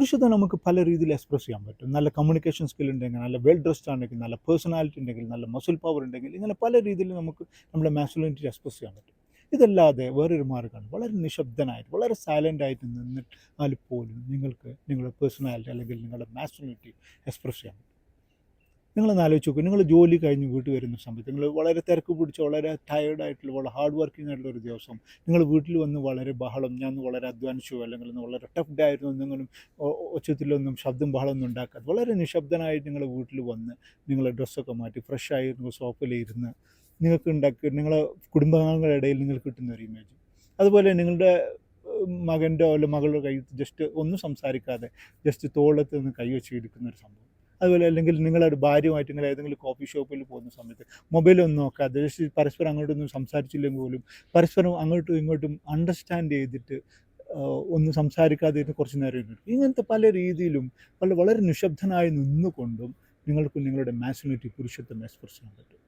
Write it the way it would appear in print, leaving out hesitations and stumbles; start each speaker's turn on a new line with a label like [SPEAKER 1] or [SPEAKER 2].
[SPEAKER 1] പുരുഷത്വം നമുക്ക് പല രീതിയിൽ എക്സ്പ്രസ് ചെയ്യാൻ പറ്റും. നല്ല കമ്മ്യൂണിക്കേഷൻ സ്കിൽ ഉണ്ടെങ്കിൽ, നല്ല വെൽ ഡ്രസ്ഡ് ആണെങ്കിൽ, നല്ല പേഴ്സണാലിറ്റി ഉണ്ടെങ്കിൽ, നല്ല മസിൽ പവർ ഉണ്ടെങ്കിൽ, ഇങ്ങനെ പല രീതിയിൽ നമുക്ക് നമ്മുടെ മാസ്കുലിനിറ്റി എക്സ്പ്രസ് ചെയ്യാൻ പറ്റും. ഇതല്ലാതെ വേറൊരു മാർഗ്ഗമാണ് വളരെ നിശബ്ദനായിട്ട്, വളരെ സൈലൻ്റ് ആയിട്ട് നിന്നാൽ പോലും നിങ്ങൾക്ക് നിങ്ങളുടെ പേഴ്സണാലിറ്റി അല്ലെങ്കിൽ നിങ്ങളുടെ മാസ്കുലിനിറ്റി എക്സ്പ്രസ് ചെയ്യാൻ പറ്റും. നിങ്ങളൊന്ന് ആലോചിച്ച് നോക്കൂ, നിങ്ങൾ ജോലി കഴിഞ്ഞ് വീട്ടിൽ വരുന്ന സമയത്ത് നിങ്ങൾ വളരെ തിരക്ക് പിടിച്ച് വളരെ ടയേർഡായിട്ടുള്ള വളരെ ഹാർഡ് വർക്കിംഗ് ആയിട്ടുള്ള ഒരു ദിവസം നിങ്ങൾ വീട്ടിൽ വന്ന് വളരെ ബഹളം, ഞാൻ വളരെ അധ്വാനിച്ചു അല്ലെങ്കിൽ ഇന്ന് വളരെ ടഫ് ഡേ ആയിരുന്നു എന്തെങ്കിലും ഒച്ചത്തിലൊന്നും ശബ്ദം ബഹളമൊന്നും ഉണ്ടാക്കാതെ വളരെ നിശബ്ദനായിട്ട് നിങ്ങൾ വീട്ടിൽ വന്ന് നിങ്ങളെ ഡ്രസ്സൊക്കെ മാറ്റി ഫ്രഷായി നിങ്ങൾ സോഫയിലിരുന്ന് നിങ്ങൾക്ക് നിങ്ങളെ കുടുംബാംഗങ്ങളുടെ ഇടയിൽ നിങ്ങൾക്ക് കിട്ടുന്ന ഒരു ഇമേജ്. അതുപോലെ നിങ്ങളുടെ മകൻ്റെ അല്ല മകളുടെ കയ്യിൽ ജസ്റ്റ് ഒന്നും സംസാരിക്കാതെ ജസ്റ്റ് തോളത്ത് നിന്ന് കൈ വെച്ച് ഇരിക്കുന്ന ഒരു സംഭവം. അതുപോലെ അല്ലെങ്കിൽ നിങ്ങളൊരു ഭാര്യയുമായിട്ട് നിങ്ങൾ ഏതെങ്കിലും കോഫി ഷോപ്പിൽ പോകുന്ന സമയത്ത് മൊബൈലൊന്നും നോക്കാതെ ജസ്റ്റ് പരസ്പരം അങ്ങോട്ടൊന്നും സംസാരിച്ചില്ലെങ്കിൽ പോലും പരസ്പരം അങ്ങോട്ടും ഇങ്ങോട്ടും അണ്ടർസ്റ്റാൻഡ് ചെയ്തിട്ട് ഒന്നും സംസാരിക്കാതെ ഇരുന്ന് കുറച്ച് നേരം ഇരുന്നിട്ട് ഇങ്ങനത്തെ പല രീതിയിലും വളരെ നിശബ്ദനായി നിന്നുകൊണ്ടും നിങ്ങൾക്ക് നിങ്ങളുടെ മാസ്കുലിനിറ്റി പുരുഷത്വം എക്സ്പ്രസ് ചെയ്യാൻ പറ്റും.